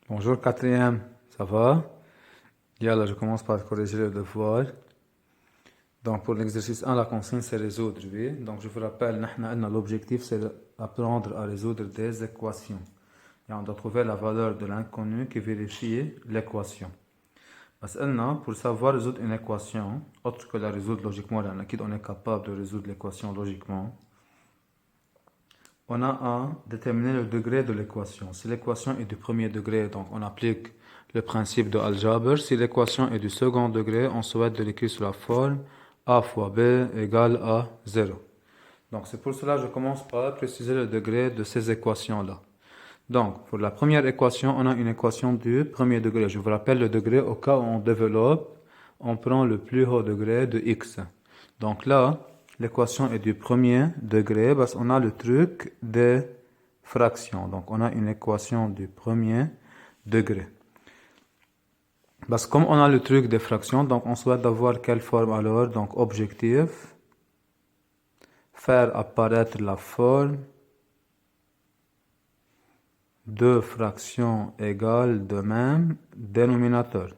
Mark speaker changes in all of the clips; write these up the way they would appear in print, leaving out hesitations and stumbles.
Speaker 1: Bonjour quatrième, ça va? Là, je commence par corriger le devoir. Donc pour l'exercice 1, la consigne c'est résoudre, oui. Donc je vous rappelle, l'objectif c'est d'apprendre à résoudre des équations. Et on doit trouver la valeur de l'inconnu qui vérifie l'équation. Pour savoir résoudre une équation, autre que la résoudre logiquement, on est capable de résoudre l'équation logiquement, on a à déterminer le degré de l'équation. Si l'équation est du premier degré, donc on applique le principe de algèbre. Si l'équation est du second degré, on souhaite de l'écrire sous la forme a fois b égale à 0. Donc c'est pour cela que je commence par préciser le degré de ces équations-là. Donc pour la première équation, on a une équation du premier degré. Je vous rappelle le degré au cas où on développe, on prend le plus haut degré de x. Donc là, l'équation est du premier degré parce qu'on a le truc des fractions. Donc on a une équation du premier degré. Parce que comme on a le truc des fractions, donc on souhaite avoir quelle forme alors? Donc objectif, faire apparaître la forme de fractions égales de même dénominateur.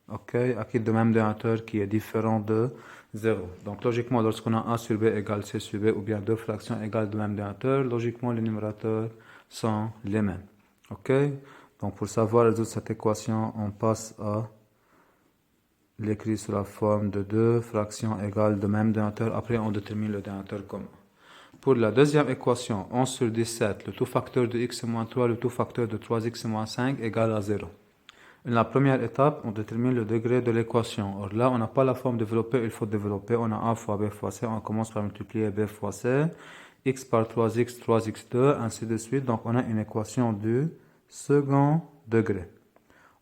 Speaker 1: Ok, acquis de même dénominateur qui est différent de 0. Donc logiquement, lorsqu'on a a sur b égale c sur b, ou bien deux fractions égales de même dénominateur, logiquement les numérateurs sont les mêmes. Ok, donc pour savoir résoudre cette équation, on passe à l'écrire sous la forme de deux fractions égales de même dénominateur. Après, on détermine le dénominateur commun. Pour la deuxième équation, 11 sur 17, le tout facteur de x moins 3, le tout facteur de 3x moins 5 égale à 0. Dans la première étape, on détermine le degré de l'équation. Or là, on n'a pas la forme développée, il faut développer. On a a fois b fois c, on commence par multiplier b fois c, x par 3x, 3x2, ainsi de suite. Donc on a une équation du second degré.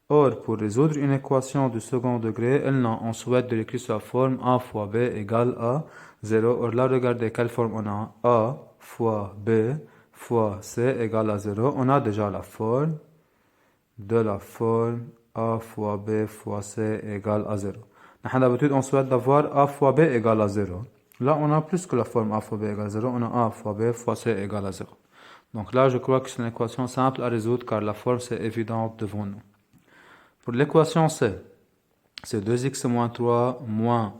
Speaker 1: Or, pour résoudre une équation du second degré, on souhaite de l'écrire sous la forme a fois b égale à 0. Or là, regardez quelle forme on a. A fois b fois c égale à 0. On a déjà la forme de la forme a fois b fois c égale à 0. D'habitude, on souhaite d'avoir a fois b égale à 0. Là, on a plus que la forme a fois b égale à 0. On a a fois b fois c égale à 0. Donc là, je crois que c'est une équation simple à résoudre car la forme c'est évidente devant nous. Pour l'équation C, c'est 2x moins 3 moins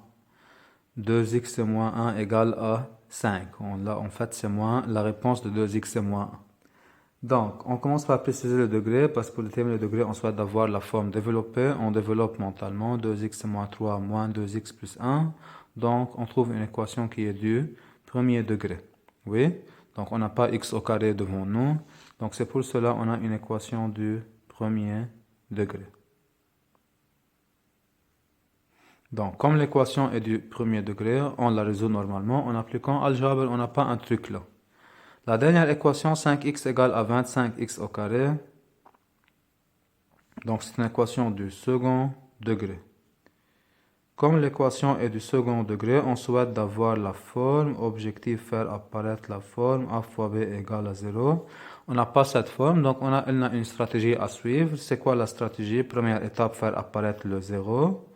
Speaker 1: 2x moins 1 égale à 5. Là, en fait, c'est moins la réponse de 2x moins 1. Donc, on commence par préciser le degré, parce que pour déterminer le degré, on souhaite d'avoir la forme développée. On développe mentalement 2x moins 3 moins 2x plus 1. Donc, on trouve une équation qui est du premier degré. Oui? Donc, on n'a pas x au carré devant nous. Donc, c'est pour cela qu'on a une équation du premier degré. Donc, comme l'équation est du premier degré, on la résout normalement en appliquant algèbre, on n'a pas un truc là. La dernière équation, 5x égale à 25x au carré. Donc, c'est une équation du second degré. Comme l'équation est du second degré, on souhaite d'avoir la forme, objectif faire apparaître la forme a fois b égale à 0. On n'a pas cette forme, donc on a une stratégie à suivre. C'est quoi la stratégie? Première étape, faire apparaître le 0.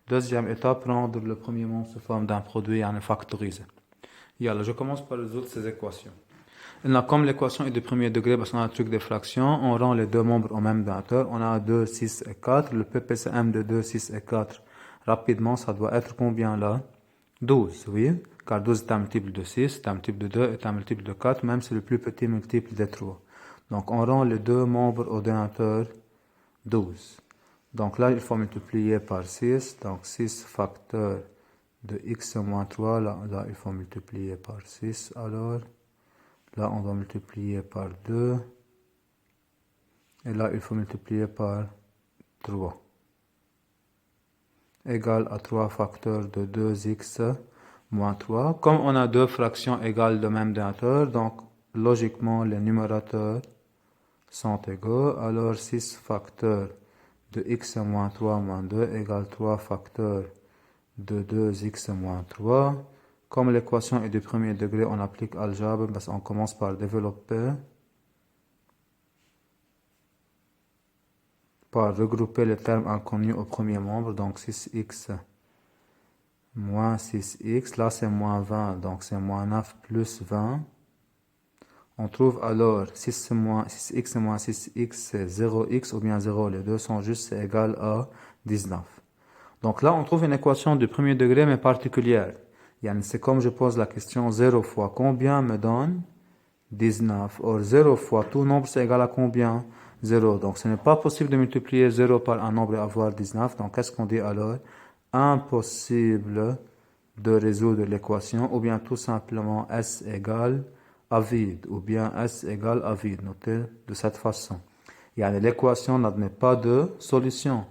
Speaker 1: Deuxième étape, prendre le premier membre sous forme d'un produit et factoriser. Je commence par résoudre ces équations. Comme l'équation est du premier degré, parce qu'on a un truc des fractions, on rend les deux membres au même dénominateur. On a 2, 6 et 4. Le PPCM de 2, 6 et 4, rapidement, ça doit être combien là? 12, oui. Car 12 est un multiple de 6, est un multiple de 2, est un multiple de 4, même c'est le plus petit multiple des 3. Donc on rend les deux membres au dénominateur 12. Donc là, il faut multiplier par 6. Donc 6 facteur de x moins 3. Là, il faut multiplier par 6. Alors, là, on va multiplier par 2. Et là, il faut multiplier par 3. Égal à 3 facteurs de 2x moins 3. Comme on a deux fractions égales de même dénominateur, donc logiquement, les numérateurs sont égaux. Alors 6 facteurs de x moins 3 moins 2 égale 3 facteurs de 2x moins 3. Comme l'équation est du premier degré, on applique algèbre parce qu'on commence par développer, par regrouper les termes inconnus au premier membre. Donc 6x moins 6x, là c'est moins 20, donc c'est moins 9 plus 20. On trouve alors 6x moins 6x, c'est 0x ou bien 0, les deux sont justes, c'est égal à 19. Donc là, on trouve une équation du premier degré, mais particulière. C'est comme je pose la question 0 fois combien me donne 19. Or, 0 fois tout nombre, c'est égal à combien? 0. Donc, ce n'est pas possible de multiplier 0 par un nombre et avoir 19. Donc, qu'est-ce qu'on dit alors? Impossible de résoudre l'équation, ou bien tout simplement S égale à vide, ou bien S égale à vide. Notez de cette façon. L'équation n'admet pas de solution.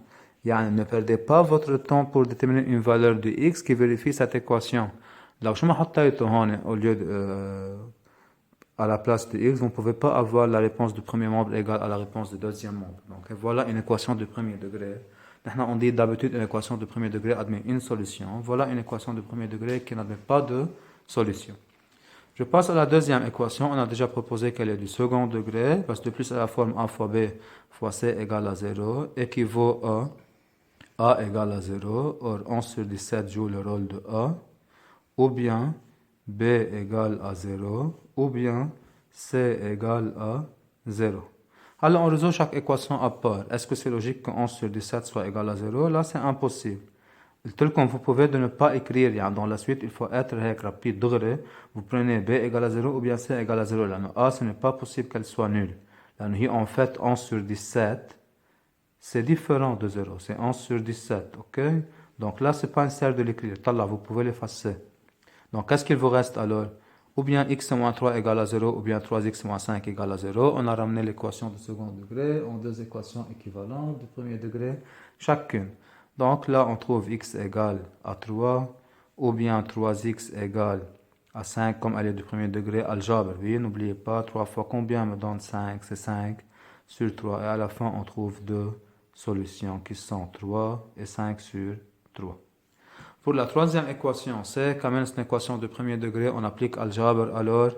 Speaker 1: Ne perdez pas votre temps pour déterminer une valeur de x qui vérifie cette équation. لو شو ما حطيته هون au lieu de, à la place de x, vous ne pouvez pas avoir la réponse du premier membre égale à la réponse du deuxième membre. Donc voilà une équation de premier degré. On dit d'habitude une équation de premier degré admet une solution. Voilà une équation de premier degré qui n'admet pas de solution. Je passe à la deuxième équation. On a déjà proposé qu'elle est du second degré, parce que de plus à la forme a fois b fois c égale à 0 équivaut à a égale à 0. Or 11 sur 17 joue le rôle de a. Ou bien b égale à 0, ou bien c égale à 0. Alors, on résout chaque équation à part. Est-ce que c'est logique que 11 sur 17 soit égal à 0? Là, c'est impossible. Tel comme vous pouvez de ne pas écrire, dans la suite, il faut être rapide, degré. Vous prenez b égale à 0 ou bien c égale à 0. Là, a, ce n'est pas possible qu'elle soit nulle. Là, en fait, 11 sur 17, c'est différent de 0. C'est 11 sur 17, ok? Donc là, c'est pas nécessaire de l'écrire. Là, vous pouvez l'effacer. Donc, qu'est-ce qu'il vous reste alors? Ou bien x moins 3 égale à 0, ou bien 3x moins 5 égale à 0. On a ramené l'équation du second degré en deux équations équivalentes du premier degré chacune. Donc là, on trouve x égale à 3, ou bien 3x égale à 5, comme elle est du premier degré algèbre. Oui, n'oubliez pas, 3 fois combien me donne 5? C'est 5 sur 3. Et à la fin, on trouve deux solutions qui sont 3 et 5 sur 3. Pour la troisième équation, c'est quand même une équation de premier degré, on applique algèbre alors.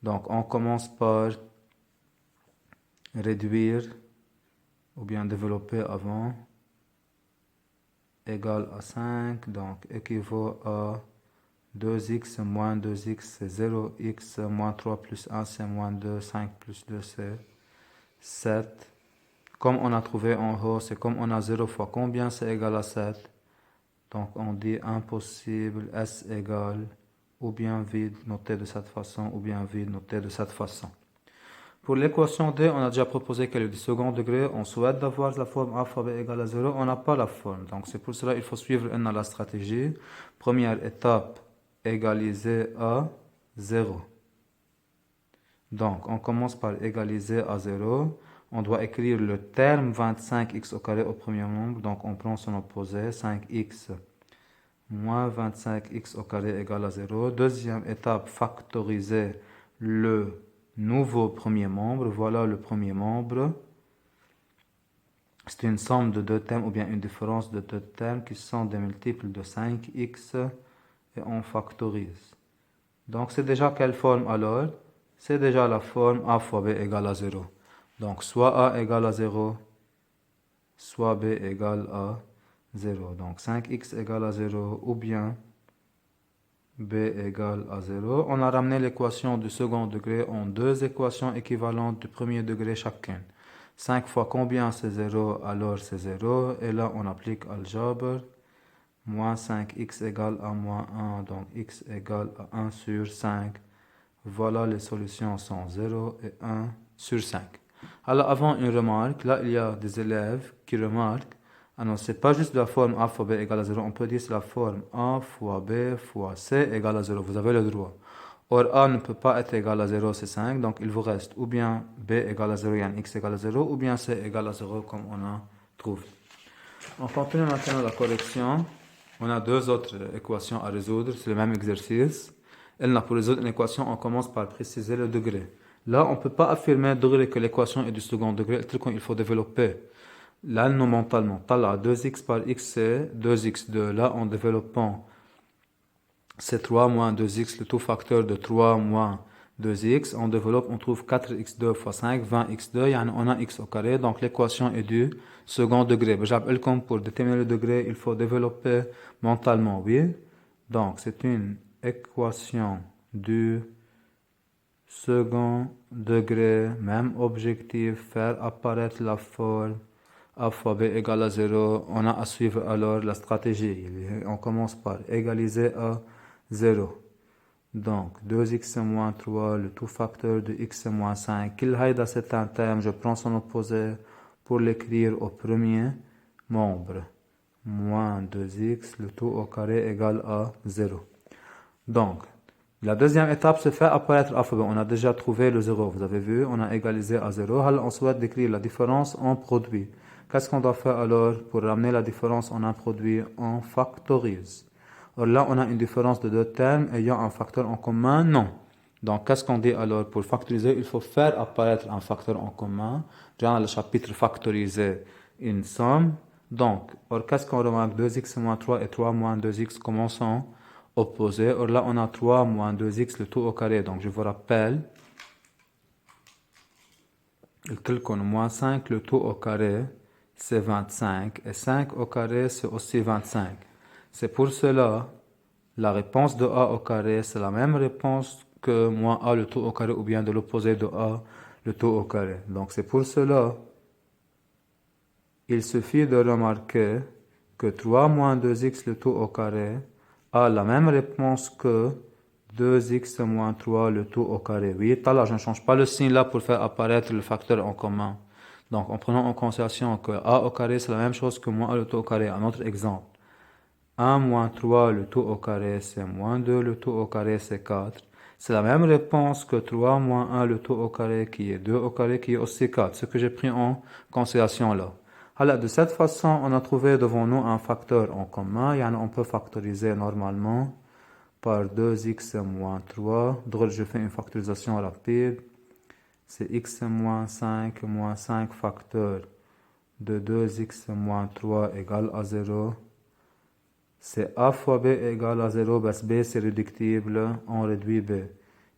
Speaker 1: Donc on commence par réduire, ou bien développer avant, égal à 5, donc équivaut à 2x moins 2x, c'est 0x, moins 3 plus 1, c'est moins 2, 5 plus 2, c'est 7. Comme on a trouvé en haut, c'est comme on a 0 fois combien, c'est égal à 7. Donc on dit impossible, S égale, ou bien vide, noté de cette façon, ou bien vide, noté de cette façon. Pour l'équation D, on a déjà proposé qu'elle est du second degré. On souhaite d'avoir la forme a fois b égale à 0. On n'a pas la forme. Donc c'est pour cela qu'il faut suivre la stratégie. Première étape, égaliser à 0. Donc on commence par égaliser à 0. On doit écrire le terme 25x au carré au premier nombre. Donc on prend son opposé, 5x moins 25x au carré égale à 0. Deuxième étape, factoriser le nouveau premier membre. Voilà le premier membre. C'est une somme de deux termes ou bien une différence de deux termes qui sont des multiples de 5x et on factorise. Donc c'est déjà quelle forme alors? C'est déjà la forme a fois b égale à 0. Donc soit a égale à 0, soit b égale à 0. Donc 5x égale à 0 ou bien b égale à 0. On a ramené l'équation du second degré en deux équations équivalentes du premier degré chacune. 5 fois combien c'est 0, alors c'est 0. Et là on applique algèbre. Moins 5x égale à moins 1, donc x égale à 1 sur 5. Voilà, les solutions sont 0 et 1 sur 5. Alors avant une remarque, là il y a des élèves qui remarquent, alors c'est pas juste la forme a fois b égale à 0, on peut dire c'est la forme a fois b fois c égale à 0, vous avez le droit. Or a ne peut pas être égal à 0, c'est 5, donc il vous reste ou bien b égale à 0, x égale à 0, ou bien c égale à 0 comme on a trouvé. On continue maintenant la correction. On a deux autres équations à résoudre, c'est le même exercice. Pour résoudre une équation, on commence par préciser le degré. Là, on ne peut pas affirmer degré que l'équation est du second degré, il faut développer. Là, non mentalement. Là, 2x par x, c'est 2x2. Là, en développant, c'est 3 moins 2x, le tout facteur de 3 moins 2x. On développe, on trouve 4x2 fois 5, 20x2, on a x au carré, donc l'équation est du second degré. Pour déterminer le degré, il faut développer mentalement, oui. Donc, c'est une équation du second degré, même objectif, faire apparaître la forme a fois b égale à 0. On a à suivre alors la stratégie. On commence par égaliser à 0. Donc, 2x moins 3, le tout facteur de x moins 5. Qu'il haïda c'est un terme, je prends son opposé pour l'écrire au premier membre. Moins 2x, le tout au carré égale à 0. Donc, la deuxième étape se fait apparaître a fois b. On a déjà trouvé le 0, vous avez vu, on a égalisé à 0. Alors, on souhaite décrire la différence en produit. Qu'est-ce qu'on doit faire alors pour ramener la différence en un produit? On factorise. Or là, on a une différence de deux termes ayant un facteur en commun? Non. Donc, qu'est-ce qu'on dit alors? Pour factoriser, il faut faire apparaître un facteur en commun. Dans le chapitre factoriser une somme. Donc, or, qu'est-ce qu'on remarque? 2x moins 3 et 3 moins 2x, comment sont opposés? Or là, on a 3 moins 2x, le tout au carré. Donc, je vous rappelle, moins 5, le tout au carré, c'est 25. Et 5 au carré, c'est aussi 25. C'est pour cela, la réponse de a au carré, c'est la même réponse que moins a le tout au carré ou bien de l'opposé de a le tout au carré. Donc c'est pour cela, il suffit de remarquer que 3 moins 2x le tout au carré a la même réponse que 2x moins 3 le tout au carré. Oui, là, je ne change pas le signe là pour faire apparaître le facteur en commun. Donc en prenant en considération que a au carré c'est la même chose que moins a le tout au carré. Un autre exemple. 1 moins 3 le tout au carré, c'est moins 2 le tout au carré, c'est 4. C'est la même réponse que 3 moins 1 le tout au carré, qui est 2 au carré, qui est aussi 4. Ce que j'ai pris en considération là. Alors, de cette façon, on a trouvé devant nous un facteur en commun. Et on peut factoriser normalement par 2x moins 3. Donc, je fais une factorisation rapide. C'est x moins 5 facteur de 2x moins 3 égale à 0. C'est a fois b égale à 0, parce b c'est réductible, on réduit b.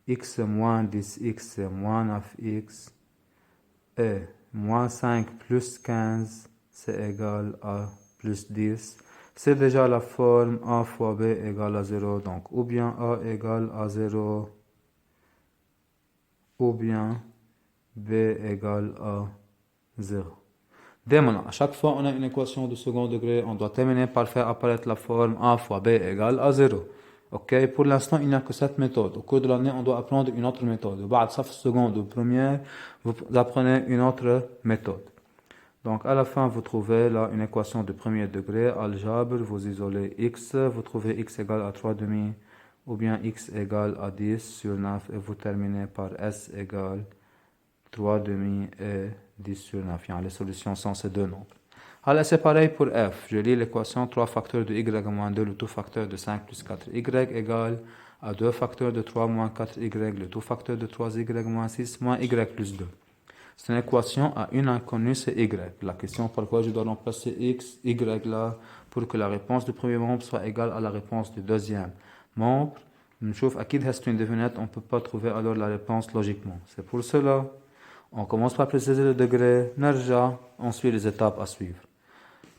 Speaker 1: X moins 10x c'est moins 9x. Et moins 5 plus 15 c'est égal à plus 10. C'est déjà la forme a fois b égale à 0. Donc ou bien a égale à 0, ou bien b égale à 0. Dès maintenant, à chaque fois on a une équation de second degré, on doit terminer par faire apparaître la forme a fois b égale à 0. Ok, pour l'instant, il n'y a que cette méthode. Au cours de l'année, on doit apprendre une autre méthode. Au صف seconde ou première, vous apprenez une autre méthode. Donc, à la fin, vous trouvez là une équation de premier degré, algèbre, vous isolez x, vous trouvez x égale à 3 demi, ou bien x égale à 10 sur 9, et vous terminez par s égale 3 demi et 10 sur 9. Les solutions sont ces deux nombres. Alors, c'est pareil pour f. Je lis l'équation 3 facteurs de y moins 2, le tout facteur de 5 plus 4y égale à 2 facteurs de 3 moins 4y, le tout facteur de 3y moins 6 moins y plus 2. C'est une équation à une inconnue, c'est y. La question pourquoi je dois remplacer x, y là, pour que la réponse du premier membre soit égale à la réponse du deuxième membre. نشوف أكيد c'est une devinette, on ne peut pas trouver alors la réponse logiquement. C'est pour cela, on commence par préciser le degré, نرجع, on suit les étapes à suivre.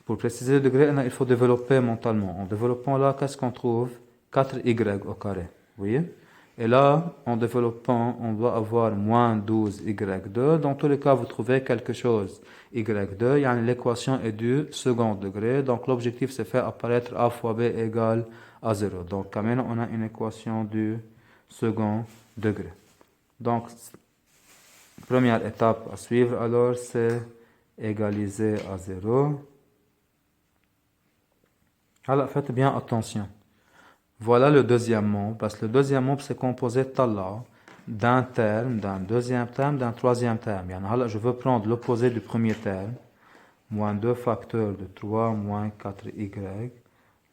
Speaker 1: Pour préciser le degré, il faut développer mentalement. En développant là, qu'est-ce qu'on trouve? 4y au carré. Vous voyez? Et là, en développant, on doit avoir moins 12y2. Dans tous les cas, vous trouvez quelque chose. y2, l'équation est du second degré. Donc, l'objectif, c'est faire apparaître a fois b égale à 0. Donc, quand même, on a une équation du second degré. Donc, première étape à suivre, alors, c'est égaliser à 0. Alors, faites bien attention. Voilà le deuxième membre, parce que le deuxième membre, c'est composé d'un terme, d'un deuxième terme, d'un troisième terme. Alors, je veux prendre l'opposé du premier terme, moins 2 facteurs de 3 moins 4y,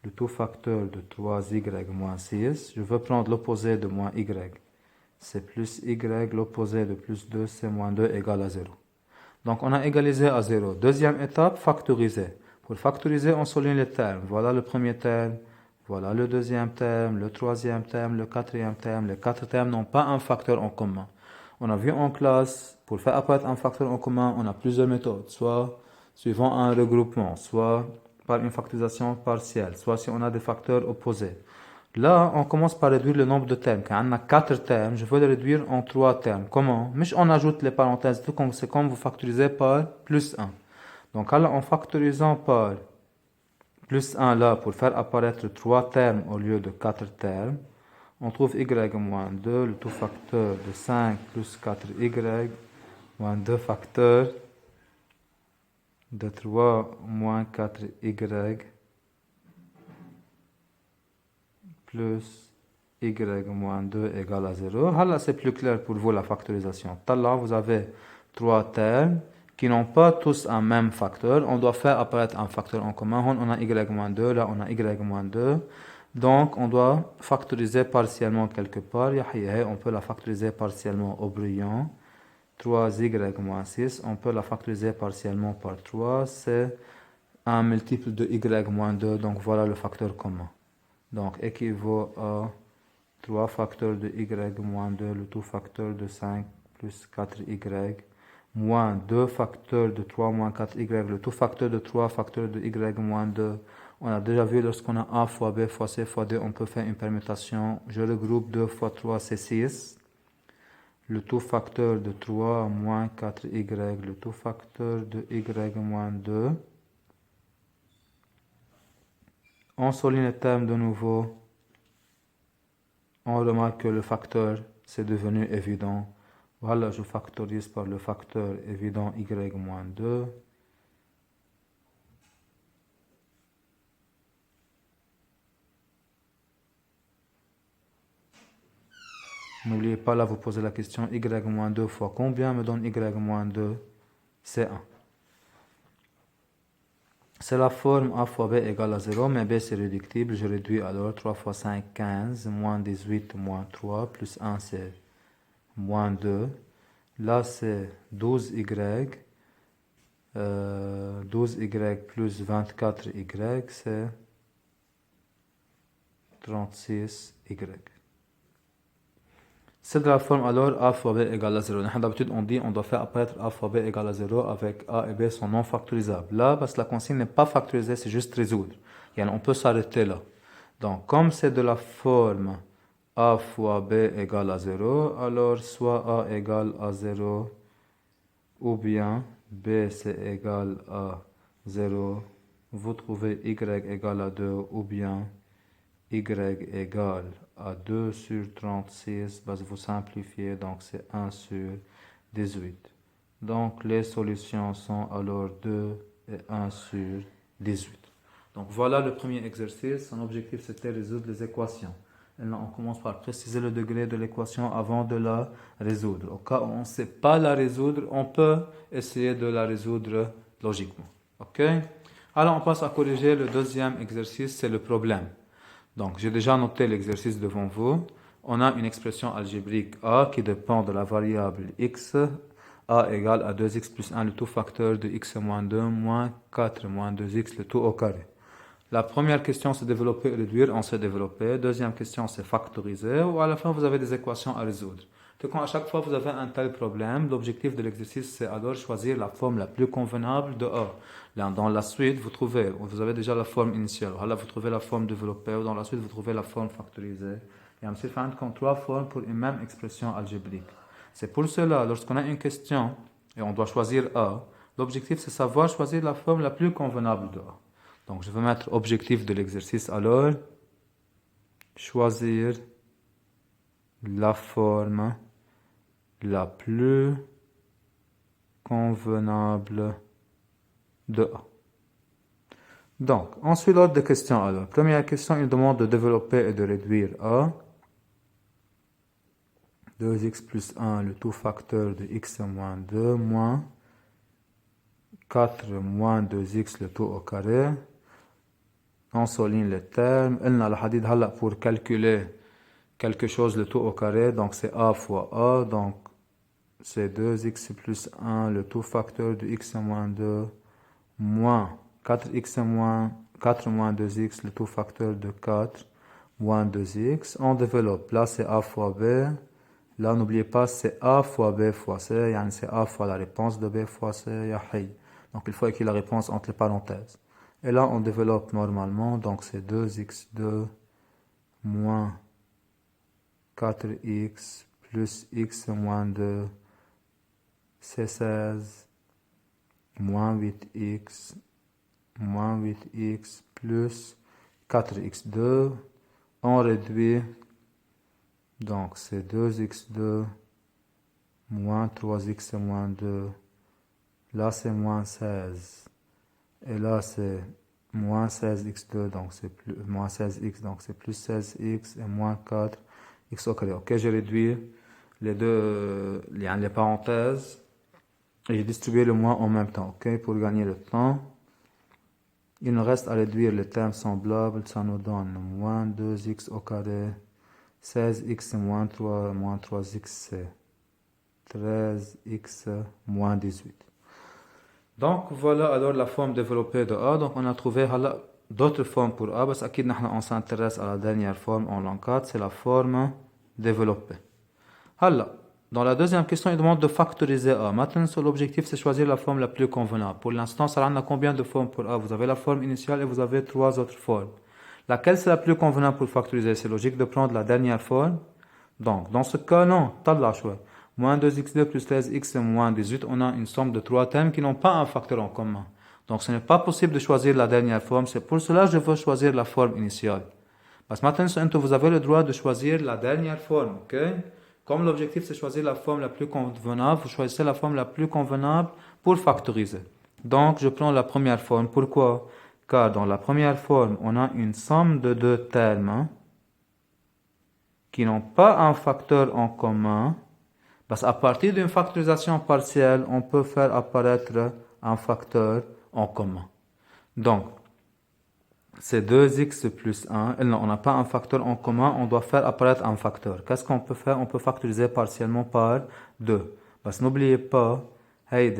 Speaker 1: le tout facteur de 3y moins 6. Je veux prendre l'opposé de moins y. C'est plus y, l'opposé de plus 2, c'est moins 2 égale à 0. Donc, on a égalisé à 0. Deuxième étape, factoriser. Pour factoriser, on souligne les termes. Voilà le premier terme, voilà le deuxième terme, le troisième terme, le quatrième terme. Les quatre termes n'ont pas un facteur en commun. On a vu en classe, pour faire apparaître un facteur en commun, on a plusieurs méthodes. Soit suivant un regroupement, soit par une factorisation partielle, soit si on a des facteurs opposés. Là, on commence par réduire le nombre de termes. Quand on a 4 termes, je veux le réduire en 3 termes. Comment? Mais on ajoute les parenthèses, tout comme c'est comme vous factorisez par plus 1. Donc là, en factorisant par plus 1 là, pour faire apparaître 3 termes au lieu de 4 termes, on trouve y moins 2, le tout facteur de 5 plus 4y, moins 2 facteurs de 3 moins 4y, plus y moins 2 égale à 0. Là, c'est plus clair pour vous la factorisation. Là, vous avez 3 termes qui n'ont pas tous un même facteur. On doit faire apparaître un facteur en commun. On a y moins 2, là on a y moins 2. Donc, on doit factoriser partiellement quelque part. On peut la factoriser partiellement au brillant. 3y moins 6. On peut la factoriser partiellement par 3. C'est un multiple de y moins 2. Donc, voilà le facteur commun. Donc, équivaut à 3 facteurs de y moins 2, le tout facteur de 5 plus 4y, moins 2 facteurs de 3 moins 4y, le tout facteur de 3 facteurs de y moins 2. On a déjà vu lorsqu'on a a fois b fois c fois d, on peut faire une permutation. Je regroupe 2 fois 3, c'est 6. Le tout facteur de 3 moins 4y, le tout facteur de y moins 2. On souligne les termes de nouveau. On remarque que le facteur, c'est devenu évident. Voilà, je factorise par le facteur évident y moins 2. N'oubliez pas, là, vous posez la question y moins 2 fois combien me donne y moins 2? C'est 1. C'est la forme a fois b égale à 0, mais b c'est réductible. Je réduis alors 3 fois 5, 15, moins 18, moins 3, plus 1 c'est moins 2. Là c'est 12y, 12y plus 24y, c'est 36y. C'est de la forme alors a fois b égale à 0. D'habitude, on dit on doit faire apparaître a fois b égale à 0 avec a et b sont non factorisables. Là, parce que la consigne n'est pas factorisée, c'est juste résoudre. On peut s'arrêter là. Donc, comme c'est de la forme a fois b égale à 0, alors soit a égale à 0 ou bien b c'est égal à 0. Vous trouvez y égale à 2 ou bien y égale à 2 sur 36, vous simplifiez, donc c'est 1 sur 18. Donc les solutions sont alors 2 et 1 sur 18. Donc voilà le premier exercice. Son objectif c'était résoudre les équations. Et là, on commence par préciser le degré de l'équation avant de la résoudre. Au cas où on ne sait pas la résoudre, on peut essayer de la résoudre logiquement. Ok? Alors on passe à corriger le deuxième exercice, c'est le problème. Donc, j'ai déjà noté l'exercice devant vous. On a une expression algébrique A qui dépend de la variable x. A égale à 2x plus 1, le tout facteur de x moins 2, moins 4 moins 2x, le tout au carré. La première question, c'est développer et réduire, on sait développer. Deuxième question, c'est factoriser, ou à la fin, vous avez des équations à résoudre. Donc, à chaque fois, vous avez un tel problème. L'objectif de l'exercice, c'est alors choisir la forme la plus convenable de A. Là, dans la suite, vous avez déjà la forme initiale. Là, vous trouvez la forme développée, ou dans la suite, vous trouvez la forme factorisée. Il y a comme 3 formes pour une même expression algébrique. C'est pour cela, lorsqu'on a une question, et on doit choisir A, l'objectif, c'est savoir choisir la forme la plus convenable de A. Donc, je vais mettre objectif de l'exercice alors, choisir la forme la plus convenable de A. Donc, ensuite, l'ordre de questions alors. Première question, il demande de développer et de réduire A. 2x plus 1, le tout facteur de x moins 2, moins 4 moins 2x, le tout au carré. On souligne les termes. Pour calculer quelque chose, le tout au carré, donc c'est a fois a, donc c'est 2x plus 1, le tout facteur de x moins 2, moins 4x moins 4 moins 2x, le tout facteur de 4, moins 2x. On développe, là c'est a fois b, là n'oubliez pas c'est a fois b fois c, c'est a fois la réponse de b fois c, donc il faut écrire la réponse entre les parenthèses. Et là, on développe normalement, donc c'est 2x2 moins 4x plus x moins 2, c'est 16, moins 8x plus 4x2, on réduit, donc c'est 2x2 moins 3x moins 2, là c'est moins 16, et là c'est moins 16x2, donc c'est plus, moins 16x, donc c'est plus 16x, et moins 4x au carré. Ok, j'ai réduit les deux, les parenthèses, et j'ai distribué le moins en même temps, ok, pour gagner le temps. Il nous reste à réduire les termes semblables, ça nous donne moins 2x au carré, 16x moins 3x c'est 13x moins 18. Donc voilà alors la forme développée de A. Donc on a trouvé d'autres formes pour A, parce qu'on s'intéresse à la dernière forme en langue 4, c'est la forme développée. Dans la deuxième question, il demande de factoriser A. Maintenant, l'objectif, c'est choisir la forme la plus convenable. Pour l'instant, ça en a combien de formes pour A? Vous avez la forme initiale et vous avez 3 autres formes. Laquelle c'est la plus convenable pour factoriser? C'est logique de prendre la dernière forme. Donc, dans ce cas, non, t'as de la choix. Moins 2x2 plus 13x moins 18, on a une somme de 3 termes qui n'ont pas un facteur en commun. Donc, ce n'est pas possible de choisir la dernière forme. C'est pour cela que je veux choisir la forme initiale. Parce que maintenant, vous avez le droit de choisir la dernière forme, ok? Comme l'objectif c'est choisir la forme la plus convenable, vous choisissez la forme la plus convenable pour factoriser. Donc je prends la première forme. Pourquoi? Car dans la première forme, on a une somme de deux termes qui n'ont pas un facteur en commun. Parce qu'à partir d'une factorisation partielle, on peut faire apparaître un facteur en commun. Donc, c'est 2x plus 1. Et non, on n'a pas un facteur en commun, on doit faire apparaître un facteur. Qu'est-ce qu'on peut faire? On peut factoriser partiellement par 2. Parce que n'oubliez pas,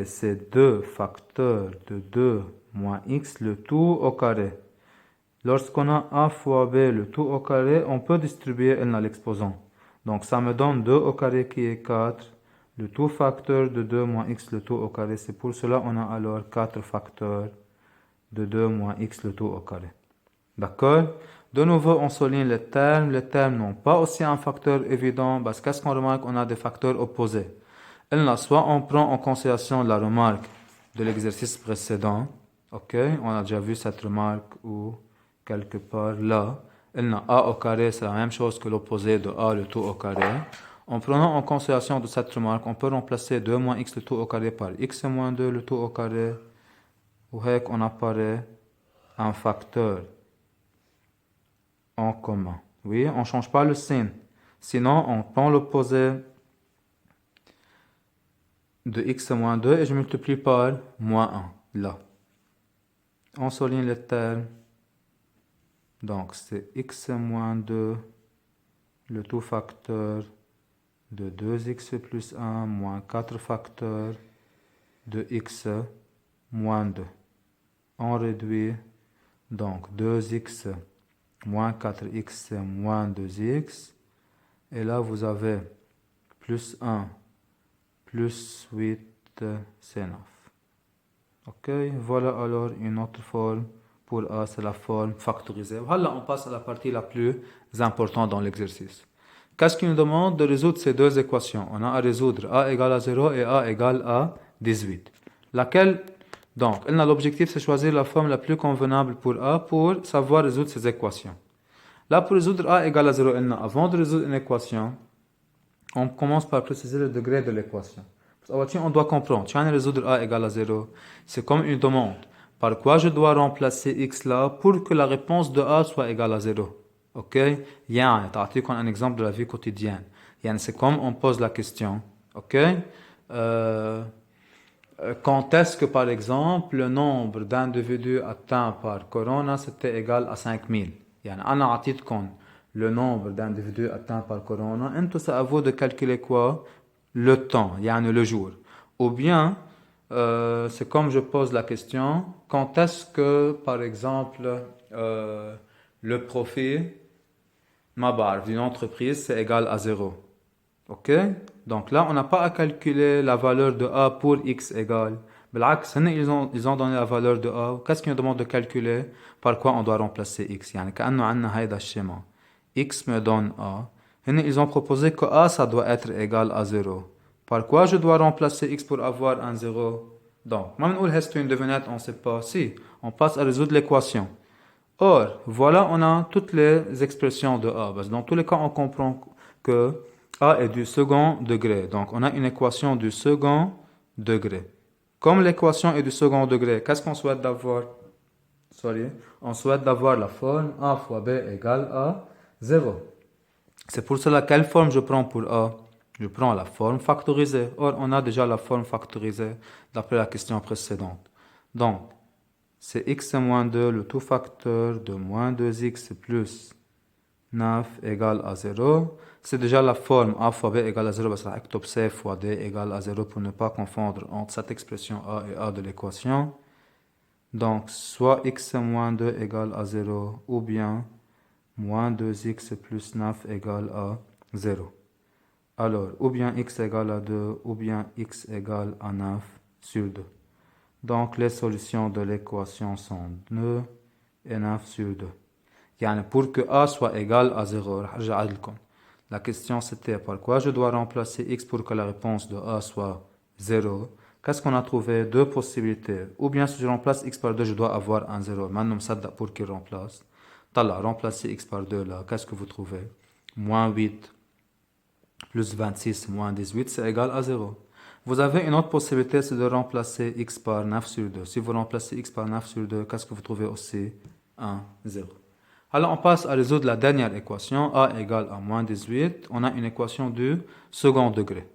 Speaker 1: c'est 2 facteurs de 2 moins x, le tout au carré. Lorsqu'on a a fois b, le tout au carré, on peut distribuer l'exposant. Donc ça me donne 2 au carré qui est 4. Le tout facteur de 2 moins x, le tout au carré. C'est pour cela qu'on a alors 4 facteurs de 2 moins x, le tout au carré. D'accord? De nouveau, on souligne les termes. Les termes n'ont pas aussi un facteur évident parce qu'est-ce qu'on remarque? On a des facteurs opposés. Soit on prend en considération la remarque de l'exercice précédent. Ok? On a déjà vu cette remarque ou quelque part là. A au carré, c'est la même chose que l'opposé de A, le tout au carré. En prenant en considération de cette remarque, on peut remplacer 2 moins x, le tout au carré par x moins 2, le tout au carré. Ou on apparaît un facteur en commun. Oui, on ne change pas le signe. Sinon, on prend l'opposé de x moins 2 et je multiplie par moins 1, là. On souligne les termes. Donc, c'est x moins 2, le tout facteur de 2x plus 1 moins 4 facteurs de x moins 2. On réduit donc 2x moins 4x moins 2x. Et là, vous avez plus 1 plus 8, c'est 9. Ok, voilà alors une autre forme pour A, c'est la forme factorisée. Voilà, on passe à la partie la plus importante dans l'exercice. Qu'est-ce qu'il nous demande? De résoudre ces deux équations. On a à résoudre A égale à 0 et A égale à 18. Laquelle, donc, l'objectif c'est choisir la forme la plus convenable pour A pour savoir résoudre ces équations. Là, pour résoudre A égale à 0, avant de résoudre une équation, on commence par préciser le degré de l'équation. On doit comprendre, tu vas résoudre A égale à 0, c'est comme une demande. Par quoi je dois remplacer x là pour que la réponse de A soit égale à 0. Ok? T'as un exemple de la vie quotidienne. C'est comme on pose la question. Ok? Quand est-ce que, par exemple, le nombre d'individus atteints par corona, c'était égal à 5000? أنا أعطيتكم le nombre d'individus atteints par corona. C'est à vous de calculer quoi? Le temps, le jour. Ou bien, c'est comme je pose la question, quand est-ce que, par exemple, le profit d'une entreprise, c'est égal à 0? Ok? Donc là, on n'a pas à calculer la valeur de A pour x égale. Ils ont donné la valeur de A. Qu'est-ce qu'ils nous demandent de calculer? Par quoi on doit remplacer x? كأنه عندنا هيدا الشيما. x me donne a. Et ils ont proposé que a, ça doit être égal à 0. Par quoi je dois remplacer x pour avoir un 0? Donc, maintenant, est une devinette, on ne sait pas. Si, on passe à résoudre l'équation. Or, voilà, on a toutes les expressions de a. Parce que dans tous les cas, on comprend que a est du second degré. Donc, on a une équation du second degré. Comme l'équation est du second degré, qu'est-ce qu'on souhaite d'avoir? On souhaite d'avoir la forme a fois b égale à 0. C'est pour cela, quelle forme je prends pour a? Je prends la forme factorisée. Or, on a déjà la forme factorisée d'après la question précédente. Donc, c'est x moins 2, le tout facteur de moins 2x plus 9 égale à 0. C'est déjà la forme a fois b égale à 0, parce que c fois d égale à 0 pour ne pas confondre entre cette expression a et a de l'équation. Donc, soit x moins 2 égale à 0, ou bien moins 2x plus 9 égale à 0. Alors, ou bien x égale à 2, ou bien x égale à 9 sur 2. Donc, les solutions de l'équation sont 2 et 9 sur 2. Yani, pour que a soit égal à 0, la question c'était par quoi je dois remplacer x pour que la réponse de a soit 0. Qu'est-ce qu'on a trouvé? Deux possibilités. Ou bien si je remplace x par 2, je dois avoir un 0. Maintenant, ça pour qu'il remplace. Tala, remplacez x par 2 là. Qu'est-ce que vous trouvez? Moins 8 plus 26 moins 18, c'est égal à 0. Vous avez une autre possibilité, c'est de remplacer x par 9 sur 2. Si vous remplacez x par 9 sur 2, qu'est-ce que vous trouvez aussi? 1, 0. Alors, on passe à résoudre la dernière équation, a égale à moins 18. On a une équation du second degré.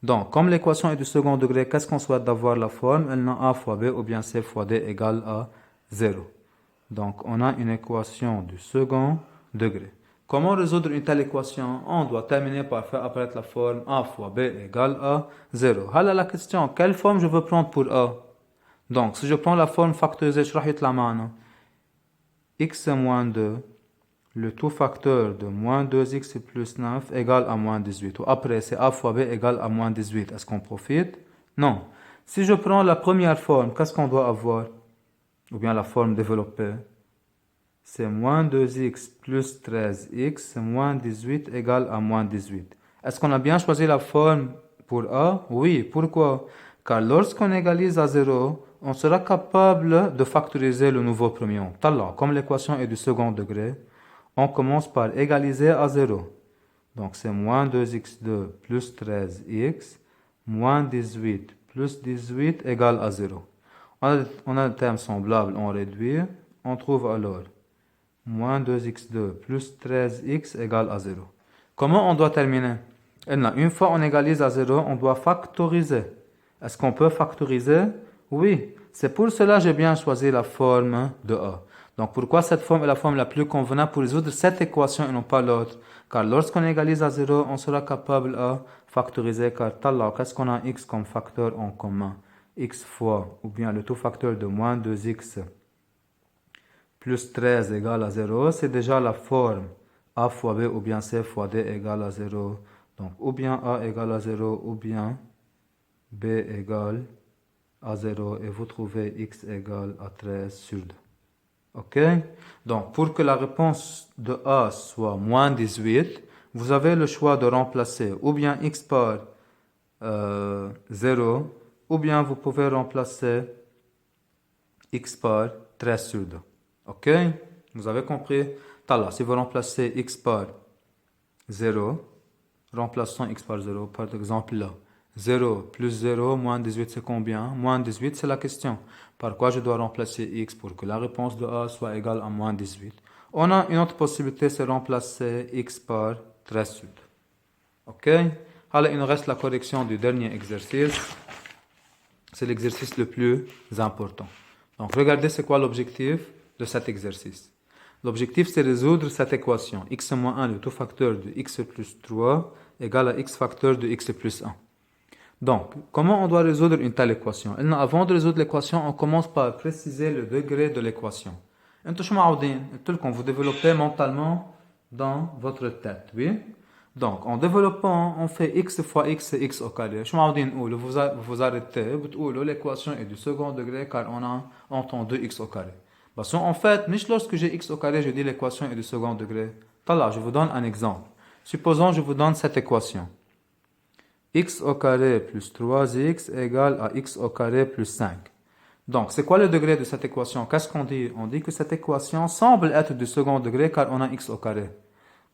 Speaker 1: Donc, comme l'équation est du second degré, qu'est-ce qu'on souhaite d'avoir la forme? Elle n'a a fois b ou bien c fois d égale à 0. Donc, on a une équation du second degré. Comment résoudre une telle équation? On doit terminer par faire apparaître la forme a fois b égale à 0. Alors, la question, quelle forme je veux prendre pour a? Donc, si je prends la forme factorisée, je vais la main. X moins 2, le tout facteur de moins 2x plus 9 égale à moins 18. Ou après, c'est a fois b égale à moins 18. Est-ce qu'on profite? Non. Si je prends la première forme, qu'est-ce qu'on doit avoir? Ou bien la forme développée? C'est moins 2x plus 13x moins 18 égale à moins 18. Est-ce qu'on a bien choisi la forme pour a? Oui. Pourquoi? Car lorsqu'on égalise à 0, on sera capable de factoriser le nouveau premier. Comme l'équation est du second degré, on commence par égaliser à 0. Donc c'est moins 2x2 plus 13x moins 18 plus 18 égale à 0. On a le terme semblable, on réduit. On trouve alors moins 2x2 plus 13x égale à 0. Comment on doit terminer? Une fois on égalise à 0, on doit factoriser. Est-ce qu'on peut factoriser? Oui. C'est pour cela que j'ai bien choisi la forme de a. Donc pourquoi cette forme est la forme la plus convenable pour résoudre cette équation et non pas l'autre? Car lorsqu'on égalise à 0, on sera capable à factoriser, car qu'est-ce qu'on a x comme facteur en commun? X fois, ou bien le tout facteur de moins 2x plus 13 égale à 0, c'est déjà la forme a fois b ou bien c fois d égale à 0. Donc ou bien a égale à 0 ou bien b égale à 0 et vous trouvez x égale à 13 sur 2. Ok? Donc pour que la réponse de a soit moins 18, vous avez le choix de remplacer ou bien x par 0 ou bien vous pouvez remplacer x par 13 sur 2. Ok? Vous avez compris? Si vous remplacez x par 0, remplaçons x par 0, par exemple là. 0 plus 0 moins 18 c'est combien? Moins 18 c'est la question. Par quoi je dois remplacer x pour que la réponse de a soit égale à moins 18? On a une autre possibilité, c'est remplacer x par 13 sur 2. Ok? Alors il nous reste la correction du dernier exercice. C'est l'exercice le plus important. Donc regardez c'est quoi l'objectif de cet exercice. L'objectif c'est résoudre cette équation. X moins 1, le tout facteur de x plus 3 égale à x facteur de x plus 1. Donc, comment on doit résoudre une telle équation? Avant de résoudre l'équation, on commence par préciser le degré de l'équation. Vous développez mentalement dans votre tête, oui? Donc, en développant, on fait x fois x, c'est x au carré. Vous arrêtez, l'équation est du second degré car on entend 2x au carré. En fait, lorsque j'ai x au carré, je dis l'équation est du second degré. Là, je vous donne un exemple. Supposons je vous donne cette équation. X au carré plus 3x égale à x au carré plus 5. Donc, c'est quoi le degré de cette équation? Qu'est-ce qu'on dit? On dit que cette équation semble être du second degré car on a x au carré.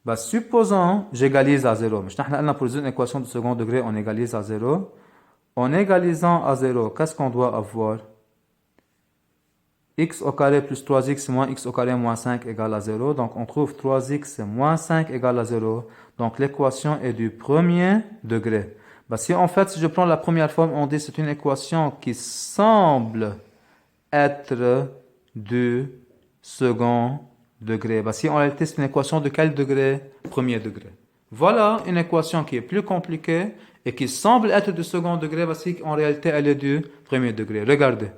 Speaker 1: Bah, supposons j'égalise à 0. Mais pour une équation de second degré, on égalise à 0. En égalisant à 0, qu'est-ce qu'on doit avoir? X au carré plus 3x moins x au carré moins 5 égale à 0. Donc, on trouve 3x moins 5 égale à 0. Donc, l'équation est du premier degré. Bah, si je prends la première forme, on dit que c'est une équation qui semble être du second degré. Bah, si en réalité c'est une équation de quel degré? Premier degré. Voilà une équation qui est plus compliquée et qui semble être du second degré. Bah, si en réalité elle est du premier degré. Regardez.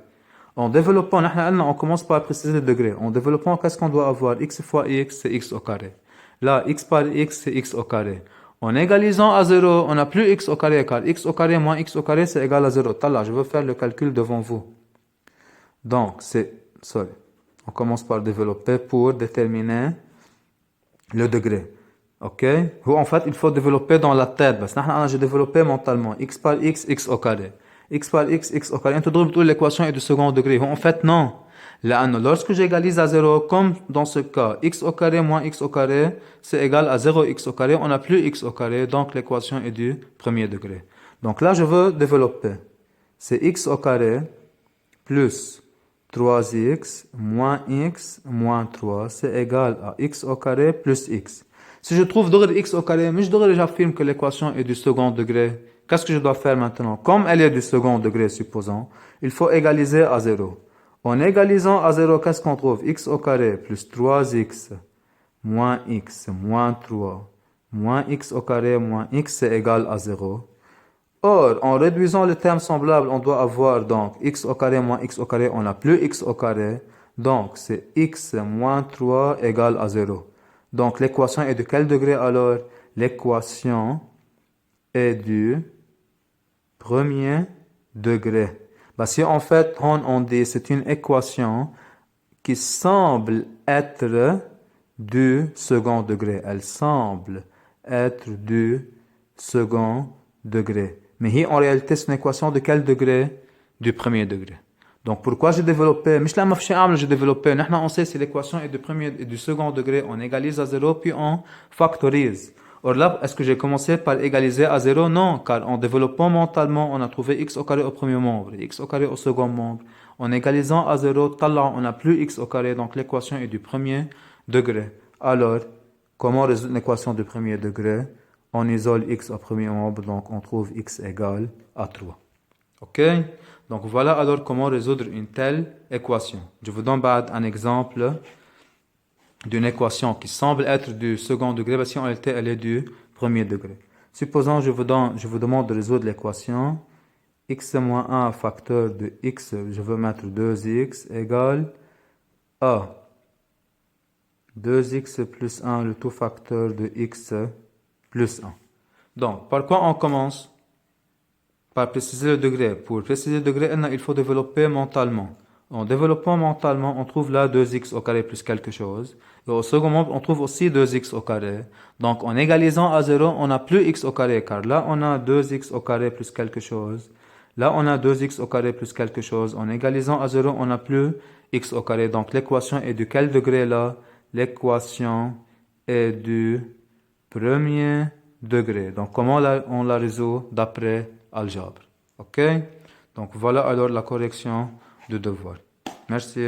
Speaker 1: En développant, on commence par préciser le degré. En développant, qu'est-ce qu'on doit avoir? X fois x, c'est x au carré. Là, x par x, c'est x au carré. En égalisant à 0, on n'a plus x au carré, car x au carré moins x au carré, c'est égal à 0. Là, je veux faire le calcul devant vous. Donc, on commence par développer pour déterminer le degré. Ok? Ou en fait, il faut développer dans la tête. Parce que j'ai développé mentalement. X par x, x au carré. X par x, x au carré. On te trouve toute l'équation est du second degré. En fait, non. Là, lorsque j'égalise à 0, comme dans ce cas, x au carré moins x au carré, c'est égal à 0x au carré. On n'a plus x au carré, donc l'équation est du premier degré. Donc là, je veux développer. C'est x au carré plus 3x moins x moins 3, c'est égal à x au carré plus x. Si je trouve degré x au carré, mais j'affirme que l'équation est du second degré. Qu'est-ce que je dois faire maintenant? Comme elle est du second degré, supposons, il faut égaliser à 0. En égalisant à 0, qu'est-ce qu'on trouve? X au carré plus 3x moins x moins 3 moins x au carré moins x, c'est égal à 0. Or, en réduisant le terme semblable, on doit avoir donc x au carré moins x au carré, on n'a plus x au carré. Donc, c'est x moins 3 égale à 0. Donc, l'équation est de quel degré alors? L'équation est du premier degré. Bah, si en fait, on dit c'est une équation qui semble être du second degré. Elle semble être du second degré. Mais en réalité, c'est une équation de quel degré? Du premier degré. Donc, pourquoi j'ai développé? J'ai développé. On sait si l'équation est du premier et du second degré, on égalise à 0, puis on factorise. Or là, est-ce que j'ai commencé par égaliser à 0? Non, car en développant mentalement, on a trouvé x au carré au premier membre, x au carré au second membre. En égalisant à 0, on n'a plus x au carré, donc l'équation est du premier degré. Alors, comment résoudre l'équation du premier degré? On isole x au premier membre, donc on trouve x égale à 3. Ok? Donc voilà alors comment résoudre une telle équation. Je vous donne un exemple d'une équation qui semble être du second degré, mais si en réalité elle est du premier degré. Supposons je vous demande de résoudre l'équation x moins 1 facteur de x, je veux mettre 2x égale à 2x plus 1, le tout facteur de x plus 1. Donc, par quoi on commence? Par préciser le degré. Pour préciser le degré, il faut développer mentalement. En développant mentalement, on trouve là 2x au carré plus quelque chose. Et au second membre, on trouve aussi 2x au carré. Donc, en égalisant à 0, on n'a plus x au carré, car là, on a 2x au carré plus quelque chose. Là, on a 2x au carré plus quelque chose. En égalisant à 0, on n'a plus x au carré. Donc, l'équation est de quel degré là? L'équation est du premier degré. Donc, comment on la résout d'après algèbre? Ok? Donc, voilà alors la correction du devoir. Merci.